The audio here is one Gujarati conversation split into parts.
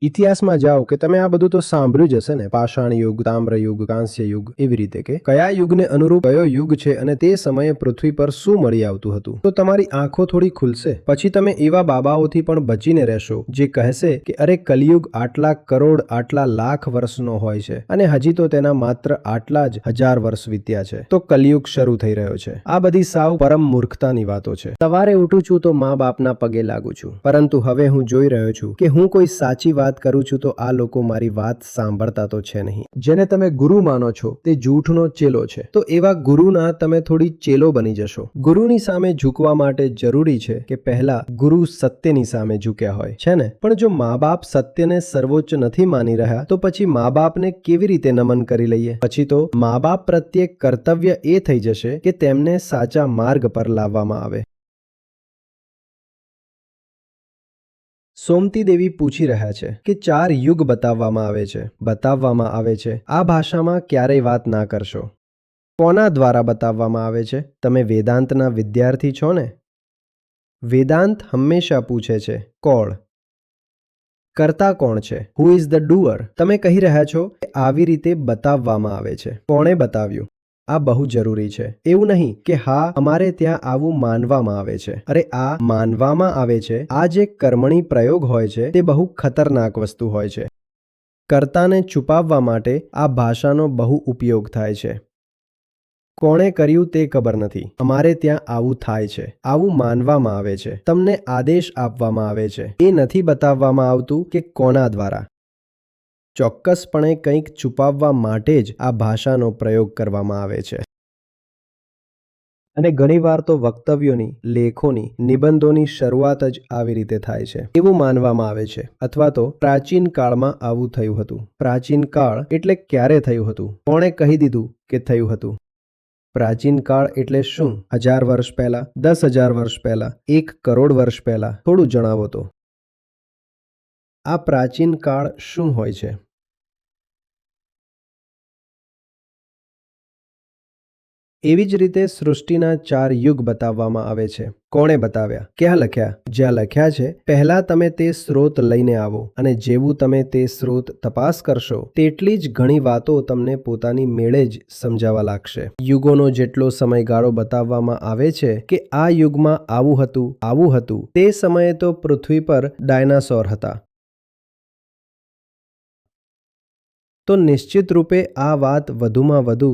ઇતિહાસમાં જાઓ કે તમે આ બધું તો સાંભળ્યું જ હશે ને, પાષાણ યુગ, તામ્ર યુગ, કાંસ્ય યુગ, એવી રીતે કે કયા યુગને અનુરૂપ કયો યુગ છે અને તે સમયે પૃથ્વી પર શું મળી આવતું હતું. તો તમારી આંખો થોડી ખુલશે. પછી તમે એવા બાબાઓથી પણ બચીને રહેશો જે કહેશે કે અરે કલિયુગ આટલા કરોડ આટલા લાખ વર્ષનો હોય છે અને હજી તો તેના માત્ર આટલા જ હજાર વર્ષ વીત્યા છે, તો કલિયુગ શરૂ થઈ રહ્યો છે. આ બધી સાવ પરમ મૂર્ખતાની વાતો છે. સવારે ઉઠું છું તો મા બાપના પગે લાગુ છું, પરંતુ હવે હું જોઈ રહ્યો છું કે હું કોઈ સાચી વાત કરું છું તો આ લોકો મારી વાત સાંભળતા તો છે નહીં. જેને તમે ગુરુ માનો છો તે જૂઠનો ચેલો છે, તો એવા ગુરુના તમે થોડી ચેલો બની જશો. ગુરુની સામે ઝૂકવા માટે જરૂરી છે કે પહેલા ગુરુ સત્યની સામે ઝૂક્યા હોય છે ને. પણ જો મા બાપ સત્યને સર્વોચ્ચ નથી માની રહ્યા તો પછી મા બાપને કેવી રીતે નમન કરી લઈએ? પછી તો મા બાપ પ્રત્યે કર્તવ્ય એ થઈ જશે કે તેમને સાચા માર્ગ પર લાવવામાં આવે. સોમતી દેવી પૂછી રહ્યા છે કે 4 યુગ બતાવવામાં આવે છે. આ ભાષામાં ક્યારેય વાત ના કરશો. કોના દ્વારા બતાવવામાં આવે છે? તમે વેદાંતના વિદ્યાર્થી છો ને? વેદાંત હંમેશા પૂછે છે કોણ? કરતા કોણ છે? Who is the doer? તમે કહી રહ્યા છો કે આવી રીતે બતાવવામાં આવે છે. કોણે બતાવ્યું? આ બહુ જરૂરી છે. એવું નહીં કે હા અમારે ત્યાં આવું માનવામાં આવે છે. અરે આ માનવામાં આવે છે, આ જે કર્મણી પ્રયોગ હોય છે તે બહુ ખતરનાક વસ્તુ હોય છે. કર્તાને છુપાવવા માટે આ ભાષાનો બહુ ઉપયોગ થાય છે. કોણે કર્યું તે ખબર નથી. અમારે ત્યાં આવું થાય છે, આવું માનવામાં આવે છે, તમને આદેશ આપવામાં આવે છે. એ નથી બતાવવામાં આવતું કે કોના દ્વારા. ચોક્કસપણે કંઈક છુપાવવા માટે જ આ ભાષાનો પ્રયોગ કરવામાં આવે છે. અને ઘણીવાર તો વક્તવ્યોની, લેખોની, નિબંધોની શરૂઆત જ આવી રીતે થાય છે એવું માનવામાં આવે છે. અથવા તો પ્રાચીન કાળમાં આવું થયું હતું. પ્રાચીન કાળ એટલે ક્યારે થયું હતું? કોણે કહી દીધું કે થયું હતું? પ્રાચીન કાળ એટલે શું? 1000 વર્ષ પહેલા, 10,000 વર્ષ પહેલા, 1 કરોડ વર્ષ પહેલા? થોડું જણાવો તો. આ પ્રાચીન કાળ શું હોય છે? એવી જ રીતે સૃષ્ટિના 4 યુગ બતાવવામાં આવે છે. કોણે બતાવ્યા? ક્યાં લખ્યા? જ્યાં લખ્યા છે પહેલા તમે તે સ્ત્રોત લઈને આવો અને જેવું તમે તે સ્ત્રોત તપાસ કરશો તેટલી જ ઘણી વાતો તમને પોતાની મેળે જ સમજાવવા લાગશે. યુગોનો જેટલો સમયગાળો બતાવવામાં આવે છે કે આ યુગમાં આવું હતું, તે સમયે તો પૃથ્વી પર ડાયનાસોર હતા. તો નિશ્ચિત રૂપે આ વાત વધુમાં વધુ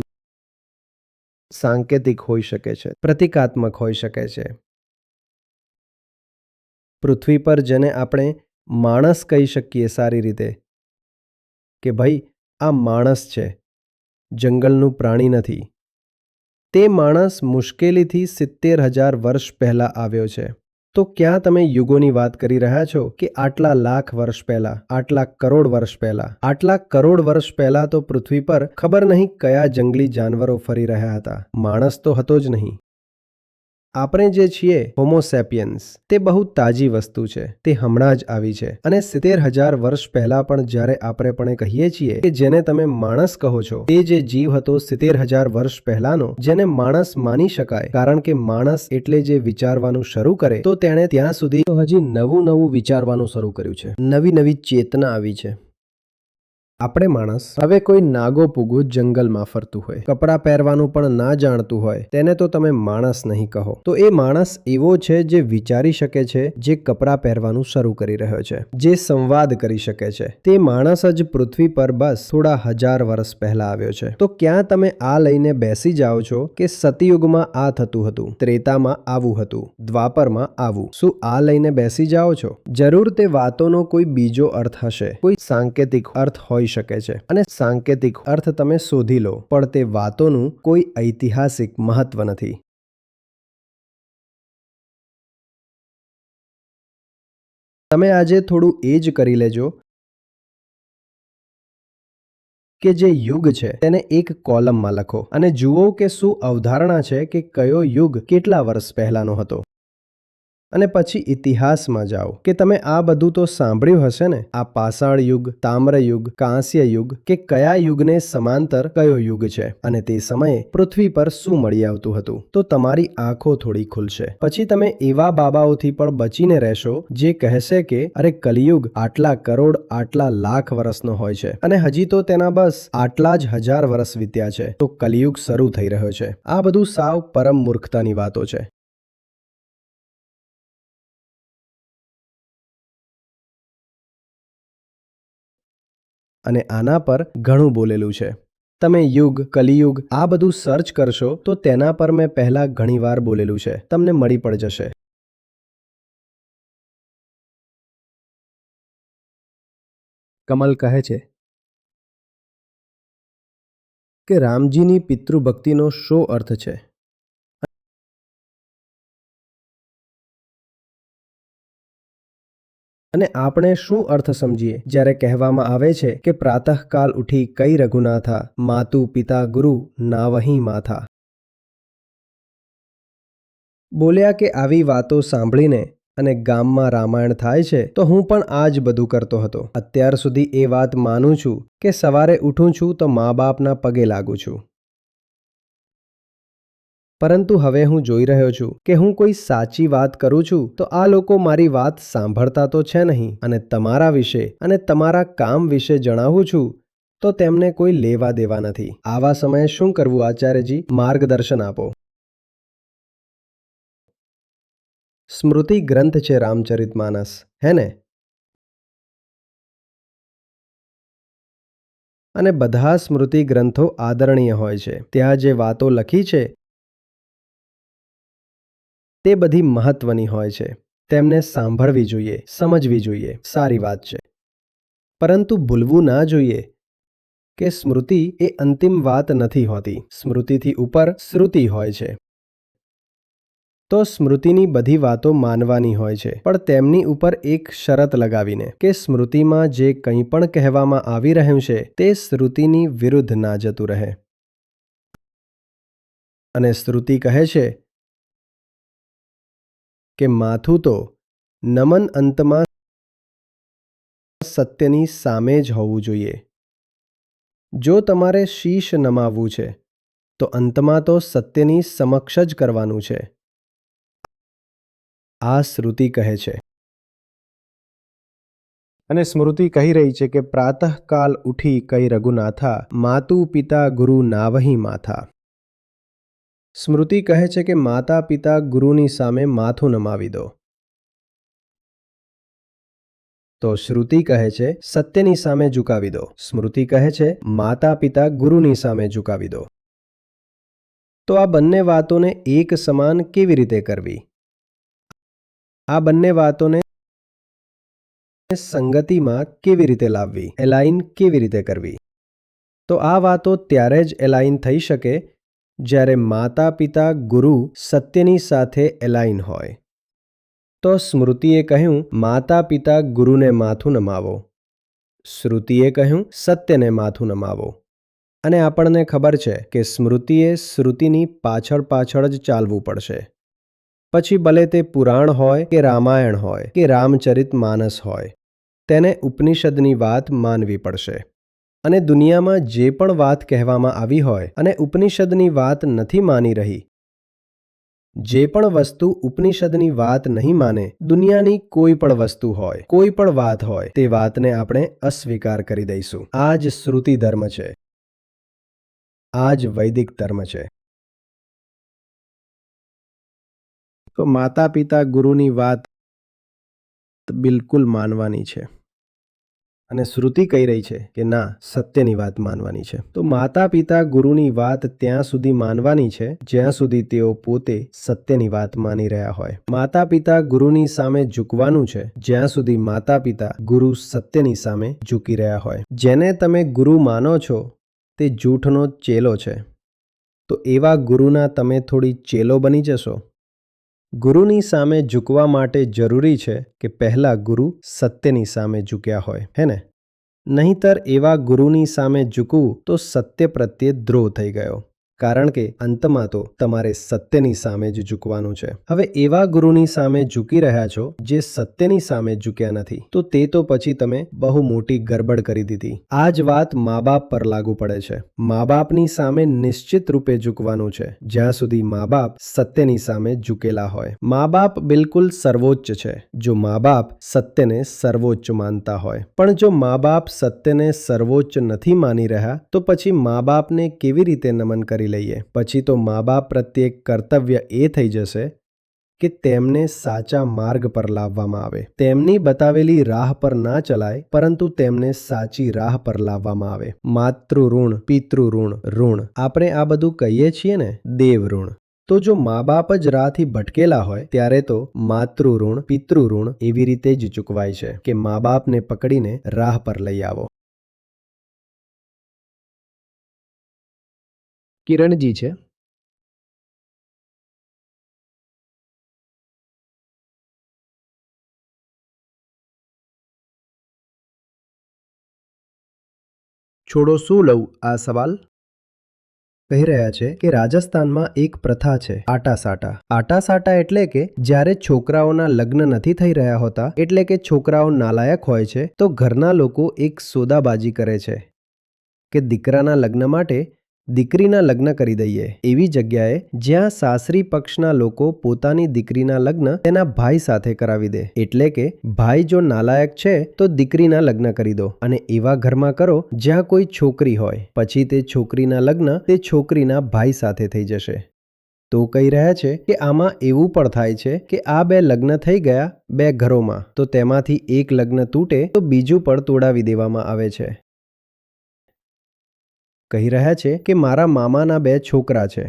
સાંકેતિક હોઈ શકે છે, પ્રતિકાત્મક હોઈ શકે છે. પૃથ્વી પર જેને આપણે માણસ કહી શકીએ સારી રીતે કે ભાઈ આ માણસ છે, જંગલનું પ્રાણી નથી. તે માણસ મુશ્કેલીથી 70,000 વર્ષ પહેલા આવ્યો છે. તો ક્યાં તમે યુગોની વાત કરી રહ્યા છો કે આટલા લાખ વર્ષ પહેલા, આટલા કરોડ વર્ષ પહેલા? આટલા કરોડ વર્ષ પહેલા તો પૃથ્વી પર ખબર નહીં કયા જંગલી જાનવરો ફરી રહ્યા હતા. માણસ તો હતો જ નહીં. આપણે જે છીએ હોમો સેપિયન્સ તે બહુ તાજી વસ્તુ છે. તે હમણાં જ આવી છે. અને 70,000 વર્ષ પહેલા પણ જ્યારે આપણે પણ કહીએ છીએ કે જેને તમે માણસ કહો છો તે જે જીવ હતો 70,000 વર્ષ પહેલાનો, જેને માણસ માની શકાય કારણ કે માણસ એટલે જે વિચારવાનું શરૂ કરે, તો તેણે ત્યાં સુધી તો હજી નવું વિચારવાનું શરૂ કર્યું છે. નવી ચેતના આવી છે. આપણે માણસ હવે કોઈ નાગો પૂગો જંગલમાં ફરતું હોય, કપડાં પહેરવાનું પણ ના જાણતું હોય, તેને તો તમે માણસ નહીં કહો. તો એ માણસ એવો છે જે વિચારી શકે છે, જે કપડાં પહેરવાનું શરૂ કરી રહ્યો છે, જે સંવાદ કરી શકે છે. તે માણસ જ પૃથ્વી પર બસ થોડા 1000 વર્ષ પહેલા આવ્યો છે. તો ક્યાં તમે આ લઈને બેસી જાઓ છો કે સતયુગમાં આ થતું હતું, ત્રેતામાં આવું હતું, દ્વાપરમાં આવું? શું આ લઈને બેસી જાઓ છો? જરૂર તે વાતોનો કોઈ બીજો અર્થ હશે, કોઈ સાંકેતિક અર્થ હોય શકે છે અને સાંકેતિક અર્થ તમે શોધી લો, પણ તે વાતોનું કોઈ ઐતિહાસિક મહત્વ નથી. તમે આજે થોડું એ જ કરી લેજો કે જે યુગ છે તેને એક કોલમમાં લખો અને જુઓ કે શું અવધારણા છે કે કયો યુગ કેટલા વર્ષ પહેલાનો હતો. અને પછી ઇતિહાસમાં જાઓ કે તમે આ બધું તો સાંભળ્યું હશે ને, આ પાષાણ યુગ, તામ્ર યુગ, કાંસ્ય યુગ કે કયા યુગને સમાંતર કયો યુગ છે અને તે સમયે પૃથ્વી પર શું મળી આવતું હતું. તો તમારી આંખો થોડી ખુલશે. પછી તમે એવા બાબાઓથી પણ બચીને રહેશો જે કહેશે કે અરે કલિયુગ આટલા કરોડ આટલા લાખ વર્ષનો હોય છે અને હજી તો તેના બસ આટલા જ હજાર વર્ષ વીત્યા છે, તો કલિયુગ શરૂ થઈ રહ્યો છે. આ બધું સાવ પરમ મૂર્ખતાની વાતો છે. અને આના પર ઘણું બોલેલું છે. તમે યુગ, કલિયુગ આ બધું સર્ચ કરશો તો તેના પર મેં પહેલા ઘણીવાર બોલેલું છે, તમને મળી પણ જશે. કમલ કહે છે કે રામજીની પિતૃભક્તિનો શો અર્થ છે અને આપણે શું અર્થ સમજીએ જ્યારે કહેવામાં આવે છે કે પ્રાતઃકાલ ઉઠી કઈ રઘુનાથા, માતુ પિતા ગુરુ નાવહી માથા. બોલ્યા કે આવી વાતો સાંભળીને અને ગામમાં રામાયણ થાય છે તો હું પણ આ જ બધું કરતો હતો. અત્યાર સુધી એ વાત માનું છું કે સવારે ઉઠું છું તો મા બાપના પગે લાગુ છું. પરંતુ હવે હું જોઈ રહ્યો છું કે હું કોઈ સાચી વાત કરું છું તો આ લોકો મારી વાત સાંભળતા તો છે નહીં, અને તમારા વિશે અને તમારા કામ વિશે જણાવું છું તો તેમને કોઈ લેવા દેવા નથી. આવા સમયે શું કરવું આચાર્યજી, માર્ગદર્શન આપો. સ્મૃતિ ગ્રંથ છે રામચરિતમાનસ, હે ને? અને બધા સ્મૃતિ ગ્રંથો આદરણીય હોય છે. ત્યાં જે વાતો લખી છે તે બધી મહત્વની હોય છે. તેમને સાંભળવી જોઈએ, સમજવી જોઈએ. સારી વાત છે. પરંતુ ભૂલવું ના જોઈએ કે સ્મૃતિ એ અંતિમ વાત નથી હોતી. સ્મૃતિથી ઉપર શ્રુતિ હોય છે. તો સ્મૃતિની બધી વાતો માનવાની હોય છે, પણ તેમની ઉપર એક શરત લગાવીને કે સ્મૃતિમાં જે કંઈ પણ કહેવામાં આવી રહ્યું છે તે શ્રુતિની વિરુદ્ધ ના જતું રહે. અને શ્રુતિ કહે છે કે માથું તો નમન અંતમાં સત્યની સામે જ હોવું જોઈએ. જો તમારે શીશ નમાવવું છે તો અંતમાં તો સત્યની સમક્ષ જ કરવાનું છે. આ શ્રુતિ કહે છે. અને સ્મૃતિ કહી રહી છે કે પ્રાતઃકાલ ઉઠી કઈ રઘુનાથા, માતુ પિતા ગુરુ નાવહી માથા. સ્મૃતિ કહે છે કે માતા પિતા ગુરુની સામે માથું નમાવી દો. તો શ્રુતિ કહે છે સત્યની સામે ઝુકાવી દો. સ્મૃતિ કહે છે માતા પિતા ગુરુની સામે ઝુકાવી દો. તો આ બંને વાતોને એક સમાન કેવી રીતે કરવી? આ બંને વાતોને સંગતિમાં કેવી રીતે લાવવી? એલાઇન કેવી રીતે કરવી? તો આ વાતો ત્યારે જ એલાઇન થઈ શકે જ્યારે માતા પિતા ગુરુ સત્યની સાથે એલાઇન હોય. તો સ્મૃતિએ કહ્યું માતા પિતા ગુરુને માથું નમાવો, શ્રુતિએ કહ્યું સત્યને માથું નમાવો. અને આપણને ખબર છે કે સ્મૃતિએ શ્રુતિની પાછળ પાછળ જ ચાલવું પડશે. પછી ભલે તે પુરાણ હોય કે રામાયણ હોય કે રામચરિતમાનસ હોય, તેને ઉપનિષદની વાત માનવી પડશે. અને દુનિયામાં જે પણ વાત કહેવામાં આવી હોય અને ઉપનિષદની વાત નથી માની રહી, જે પણ વસ્તુ ઉપનિષદની વાત નહીં માને, દુનિયાની કોઈ પણ વસ્તુ હોય, કોઈ પણ વાત હોય, તે વાતને આપણે અસ્વીકાર કરી દઈશું. આ જ શ્રુતિ ધર્મ છે. આ જ વૈદિક ધર્મ છે. તો માતા પિતા ગુરુની વાત બિલકુલ માનવાની છે. અને શ્રુતિ કહી રહી છે કે ના, સત્યની વાત માનવાની છે. તો માતા પિતા ગુરુની વાત ત્યાં સુધી માનવાની છે જ્યાં સુધી તેઓ પોતે સત્યની વાત માની રહ્યા હોય. માતા પિતા ગુરુની સામે ઝૂકવાનું છે જ્યાં સુધી માતા પિતા ગુરુ સત્યની સામે ઝૂકી રહ્યા હોય. જેને તમે ગુરુ માનો છો તે જૂઠનો ચેલો છે. તો એવા ગુરુના તમે થોડી ચેલો બની જશો. ગુરુની સામે ઝૂકવા માટે જરૂરી છે કે પહેલાં ગુરુ સત્યની સામે ઝૂક્યા હોય, હે ને? નહીંતર એવા ગુરુની સામે ઝૂકવું તો સત્ય પ્રત્યે દ્રોહ થઈ ગયો. કારણ કે અંતમાં તો તમારે સત્યની સામે જ ઝૂકવાનું છે. હવે એવા ગુરુની સામે ઝૂકી રહ્યા છો જે સત્યની સામે ઝૂક્યા નથી, તો તે તો પછી તમે બહુ મોટી ગરબડ કરી દીધી. આ જ વાત મા બાપ પર લાગુ પડે છે. મા બાપની સામે નિશ્ચિત રૂપે ઝૂકવાનું છે જ્યાં સુધી મા બાપ સત્યની સામે ઝૂકેલા હોય. મા બાપ બિલકુલ સર્વોચ્ચ છે જો મા બાપ સત્યને સર્વોચ્ચ માનતા હોય. પણ જો મા બાપ સત્યને સર્વોચ્ચ નથી માની રહ્યા તો પછી મા બાપને કેવી રીતે નમન કરી લઈએ? પછી તો મા બાપ પ્રત્યે કર્તવ્ય એ થઈ જશે કે તેમને સાચા માર્ગ પર લાવવામાં આવે. તેમની બતાવેલી રાહ પર ના ચલાય, પરંતુ તેમને સાચી રાહ પર લાવવામાં આવે. માતૃ ઋણ, પિતૃ ઋણ, ઋણ આપણે આ બધું કહીએ છીએ ને, દેવ ઋણ. તો જો મા બાપ જ રાહથી ભટકેલા હોય ત્યારે તો માતૃ ઋણ, પિતૃ ઋણ એવી રીતે જ ચૂકવાય છે કે મા બાપને પકડીને રાહ પર લઈ આવો. કિરણજી છે. છોડો શું લઉં આ સવાલ? કહી રહ્યા છે કે રાજસ્થાનમાં એક પ્રથા છે, આટાસાટા. આટાસાટા એટલે કે જ્યારે છોકરાઓના લગ્ન નથી થઈ રહ્યા હોતા, એટલે કે છોકરાઓ નાલાયક હોય છે, તો ઘરના લોકો એક સોદાબાજી કરે છે કે દીકરાના લગ્ન માટે દીકરીના લગ્ન કરી દઈએ એવી જગ્યાએ જ્યાં સાસરી પક્ષના લોકો પોતાની દીકરીના લગ્ન તેના ભાઈ સાથે કરાવી દે. એટલે કે ભાઈ જો નાલાયક છે તો દીકરીના લગ્ન કરી દો અને એવા ઘરમાં કરો જ્યાં કોઈ છોકરી હોય. પછી તે છોકરીના લગ્ન તે છોકરીના ભાઈ સાથે થઈ જશે. તો કહી રહ્યા છે કે આમાં એવું પણ થાય છે કે આ બે લગ્ન થઈ ગયા બે ઘરોમાં, તો તેમાંથી એક લગ્ન તૂટે તો બીજું પણ તોડાવી દેવામાં આવે છે. કહી રહ્યા છે કે મારા મામાના બે છોકરા છે,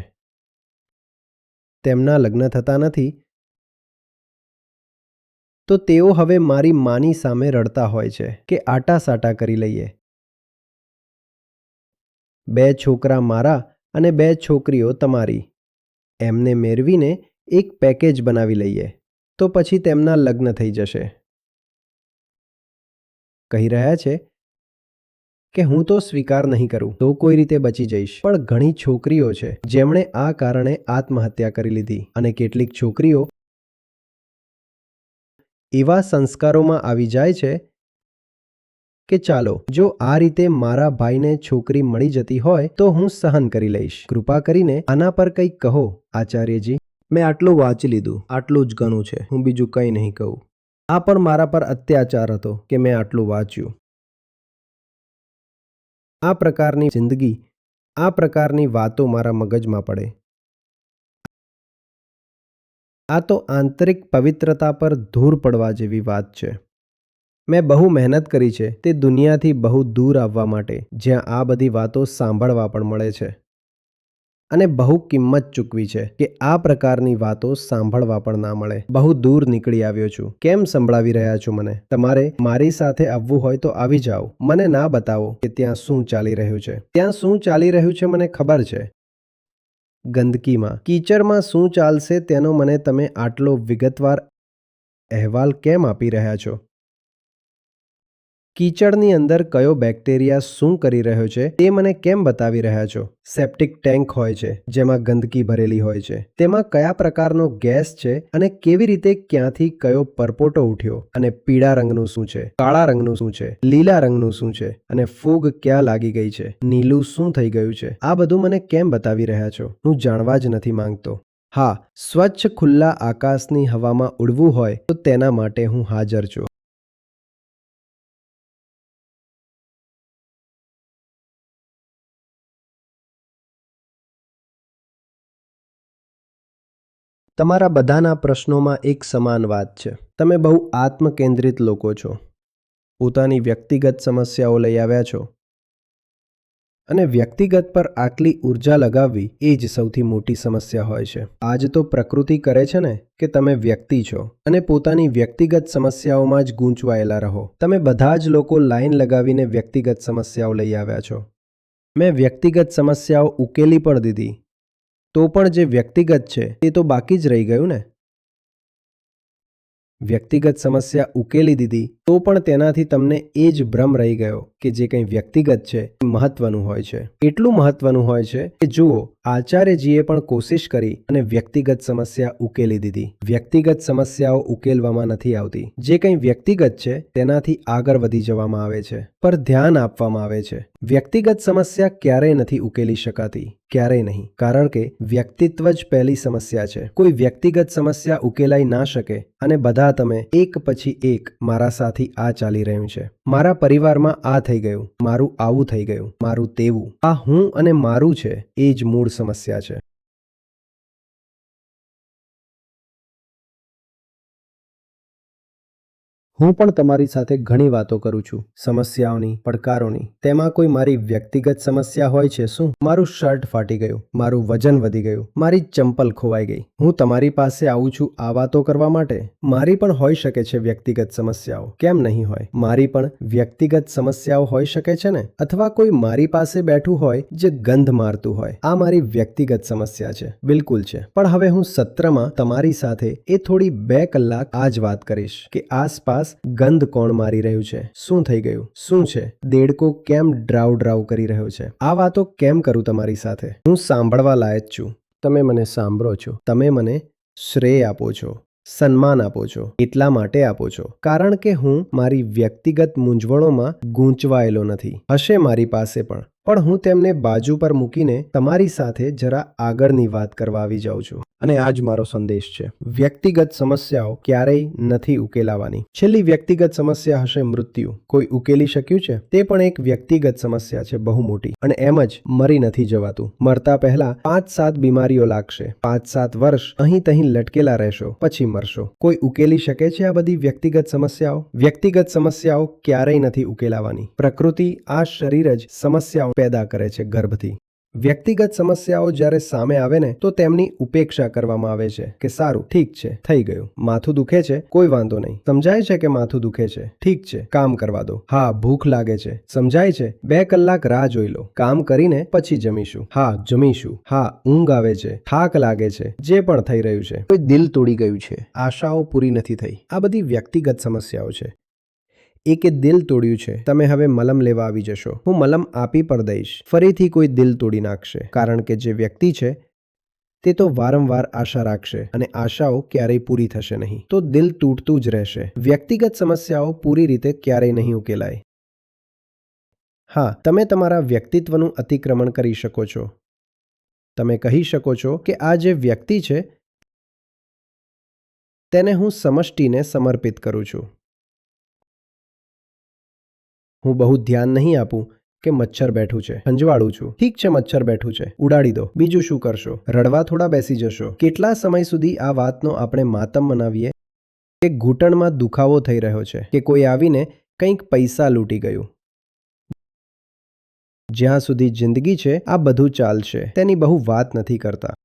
તેમના લગ્ન થતા નથી, તો તેઓ હવે મારી માની સામે રડતા હોય છે કે આટાસાટા કરી લઈએ. બે છોકરા મારા અને બે છોકરીઓ તમારી, એમને મેળવીને એક પેકેજ બનાવી લઈએ તો પછી તેમના લગ્ન થઈ જશે. કહી રહ્યા છે કે હું તો સ્વીકાર નહીં કરું તો કોઈ રીતે બચી જઈશ. પણ ઘણી છોકરીઓ છે જેમણે આ કારણે આત્મહત્યા કરી લીધી અને કેટલીક છોકરીઓ એવા સંસ્કારોમાં આવી જાય છે કે ચાલો જો આ રીતે મારા ભાઈને છોકરી મળી જતી હોય તો હું સહન કરી લઈશ. કૃપા કરીને આના પર કંઈક કહો આચાર્યજી. મેં આટલું વાંચી લીધું, આટલું જ ઘણું છે, હું બીજું કંઈ નહીં કહું. આ પણ મારા પર અત્યાચાર હતો કે મેં આટલું વાંચ્યું. આ પ્રકારની જિંદગી, આ પ્રકારની વાતો મારા મગજમાં પડે. આ તો આંતરિક પવિત્રતા પર ધૂળ પડવા જેવી વાત છે. મેં બહુ મહેનત કરી છે તે દુનિયાથી બહુ દૂર આવવા માટે જ્યાં આ બધી વાતો સાંભળવા પણ મળે છે, અને બહુ કિંમત ચૂકવી છે કે આ પ્રકારની વાતો સાંભળવા પણ ના મળે. બહુ દૂર નીકળી આવ્યો છું. કેમ સંભળાવી રહ્યા છો મને? તમારે મારી સાથે આવવું હોય તો આવી જાઓ. મને ના બતાવો કે ત્યાં શું ચાલી રહ્યું છે. ત્યાં શું ચાલી રહ્યું છે મને ખબર છે. ગંદકીમાં, કીચડમાં શું ચાલશે તેનો મને તમે આટલો વિગતવાર અહેવાલ કેમ આપી રહ્યા છો? કીચડની અંદર કયો બેક્ટેરિયા શું કરી રહ્યો છે તે મને કેમ બતાવી રહ્યા છો? સેપ્ટિક ટેન્ક હોય છે જેમાં ગંદકી ભરેલી હોય છે, તેમાં કયા પ્રકારનો ગેસ છે અને કેવી રીતે ક્યાંથી કયો પરપોટો ઉઠ્યો, અને પીળા રંગનું શું છે, કાળા રંગનું શું છે, લીલા રંગનું શું છે, અને ફૂગ ક્યાં લાગી ગઈ છે, નીલું શું થઈ ગયું છે, આ બધું મને કેમ બતાવી રહ્યા છો? હું જાણવા જ નથી માંગતો. હા, સ્વચ્છ ખુલ્લા આકાશની હવામાં ઉડવું હોય તો તેના માટે હું હાજર છું. તમારા બધાના પ્રશ્નોમાં એક સમાન વાત છે. તમે બહુ આત્મકેન્દ્રિત લોકો છો. પોતાની વ્યક્તિગત સમસ્યાઓ લઈ આવ્યા છો, અને વ્યક્તિગત પર આટલી ઊર્જા લગાવવી એ જ સૌથી મોટી સમસ્યા હોય છે. આજ તો પ્રકૃતિ કરે છે ને કે તમે વ્યક્તિ છો અને પોતાની વ્યક્તિગત સમસ્યાઓમાં જ ગૂંચવાયેલા રહો. તમે બધા જ લોકો લાઈન લગાવીને વ્યક્તિગત સમસ્યાઓ લઈ આવ્યા છો. મેં વ્યક્તિગત સમસ્યાઓ ઉકેલી પણ દીધી, તો પણ જે વ્યક્તિગત છે તે તો બાકી જ રહી ગયું ને. વ્યક્તિગત સમસ્યા ઉકેલી દીધી, તો પણ તેનાથી તમને એ જ ભ્રમ રહી ગયો કે જે કંઈ વ્યક્તિગત છે એ મહત્વનું હોય છે. એટલું મહત્વનું હોય છે કે જુઓ, આચાર્યજીએ પણ કોશિશ કરી અને વ્યક્તિગત સમસ્યા ઉકેલી દીધી. વ્યક્તિગત સમસ્યાઓ ઉકેલવામાં નથી આવતી. જે કંઈ વ્યક્તિગત છે તેનાથી આગળ વધી જવામાં આવે છે, પર ધ્યાન આપવામાં આવે છે. વ્યક્તિગત સમસ્યા ક્યારેય નથી ઉકેલી શકાતી, ક્યારેય નહીં, કારણ કે વ્યક્તિત્વ જ પહેલી સમસ્યા છે. કોઈ વ્યક્તિગત સમસ્યા ઉકેલાઈ ના શકે અને બધા તમે એક પછી એક મારા સાથી આ ચાલી રહ્યું છે, મારા પરિવારમાં આ થઈ ગયું, મારું આવું થઈ ગયું, મારું તેવું, આ હું અને મારું છે, એ જ મૂળ સમસ્યા છે. હું પણ તમારી સાથે ઘણી વાતો કરું છું, સમસ્યાઓની, પડકારોની. તેમાં કોઈ મારી વ્યક્તિગત સમસ્યા હોય છે શું? મારું શર્ટ ફાટી ગયું, મારું વજન વધી ગયું, મારી ચંપલ ખોવાઈ ગઈ. હું તમારી પાસે આવું છું આ વાતો કરવા માટે? મારી પણ હોઈ શકે છે વ્યક્તિગત સમસ્યાઓ, કેમ નહીં હોય? મારી પણ વ્યક્તિગત સમસ્યાઓ હોઈ શકે છે ને? અથવા કોઈ મારી પાસે બેઠું હોય જે ગંધ મારતું હોય, આ મારી વ્યક્તિગત સમસ્યા છે. બિલકુલ છે. પણ હવે હું સત્રમાં તમારી સાથે એ થોડી 2 કલાક આ જ વાત કરીશ કે આસપાસ ગંધ કોણ મારી રહ્યું છે, શું થઈ ગયું, શું છે, દેડકો કેમ ડ્રાઉ ડ્રાઉ કરી રહ્યો છે. આ વાતો કેમ કરું તમારી સાથે? હું સાંભળવા લાયક છું. તમે મને સાંભળો છો. તમે મને શ્રેય આપો છો, સન્માન આપો છો. એટલા માટે આપો છો કારણ કે હું મારી વ્યક્તિગત મૂંઝવણોમાં ગૂંચવાયેલો નથી. હશે મારી પાસે પણ હું તેમને બાજુ પર મૂકીને તમારી સાથે જરા આગળની વાત કરવા આવી જાઉં છું. અને આ જ મારો સંદેશ છે. વ્યક્તિગત સમસ્યાઓ ક્યારેય નથી ઉકેલાવાની. છેલ્લી વ્યક્તિગત સમસ્યા હશે મૃત્યુ. કોઈ ઉકેલી શક્યું છે? તે પણ એક વ્યક્તિગત સમસ્યા છે, બહુ મોટી. અને એમ જ મરી નથી જવાતું. મરતા પહેલા 5-7 બીમારીઓ લાગશે. 5-7 વર્ષ અહીં તહીં લટકેલા રહેશો, પછી મરશો. કોઈ ઉકેલી શકે છે આ બધી વ્યક્તિગત સમસ્યાઓ? વ્યક્તિગત સમસ્યાઓ ક્યારેય નથી ઉકેલાવાની. પ્રકૃતિ, આ શરીર જ સમસ્યાઓ પેદા કરે છે ગર્ભથી. વ્યક્તિગત સમસ્યાઓ જ્યારે સામે આવે ને તો તેમની ઉપેક્ષા કરવામાં આવે છે કે સારું, ઠીક છે, થઈ ગયું. માથું દુખે છે, કોઈ વાંધો નહીં. સમજાય છે કે માથું દુખે છે, ઠીક છે, કામ કરવા દો. હા, ભૂખ લાગે છે, સમજાય છે, 2 કલાક રાહ જોઈ લો. કામ કરીને પછી જમીશું. હા, જમીશું. હા, ઊંઘ આવે છે, થાક લાગે છે, જે પણ થઈ રહ્યું છે. કોઈ દિલ તોડી ગયું છે, આશાઓ પૂરી નથી થઈ. આ બધી વ્યક્તિગત સમસ્યાઓ છે. એકે દિલ તોડ્યું છે, તમે હવે મલમ લેવા આવી જશો. હું મલમ આપી પણ દઈશ. ફરીથી કોઈ દિલ તોડી નાખશે, કારણ કે જે વ્યક્તિ છે તે તો વારંવાર આશા રાખશે અને આશાઓ ક્યારેય પૂરી થશે નહીં. તો દિલ તૂટતું જ રહેશે. વ્યક્તિગત સમસ્યાઓ પૂરી રીતે ક્યારેય નહીં ઉકેલાય. હા, તમે તમારા વ્યક્તિત્વનું અતિક્રમણ કરી શકો છો. તમે કહી શકો છો કે આ જે વ્યક્તિ છે તેને હું સમષ્ટિને સમર્પિત કરું છું. હું બહુ ધ્યાન નહીં આપું કે મચ્છર બેઠું છે, ખંજવાળું છું. ઠીક છે, મચ્છર બેઠું છે, ઉડાડી દો. બીજું શું કરશો? રડવા થોડા બેસી જશો? કેટલા સમય સુધી આ વાતનો આપણે માતમ મનાવીએ કે ઘૂંટણમાં દુખાવો થઈ રહ્યો છે કે કોઈ આવીને કંઈક પૈસા લૂંટી ગયું? જ્યાં સુધી જિંદગી છે આ બધું ચાલશે, તેની બહુ વાત નથી કરતા.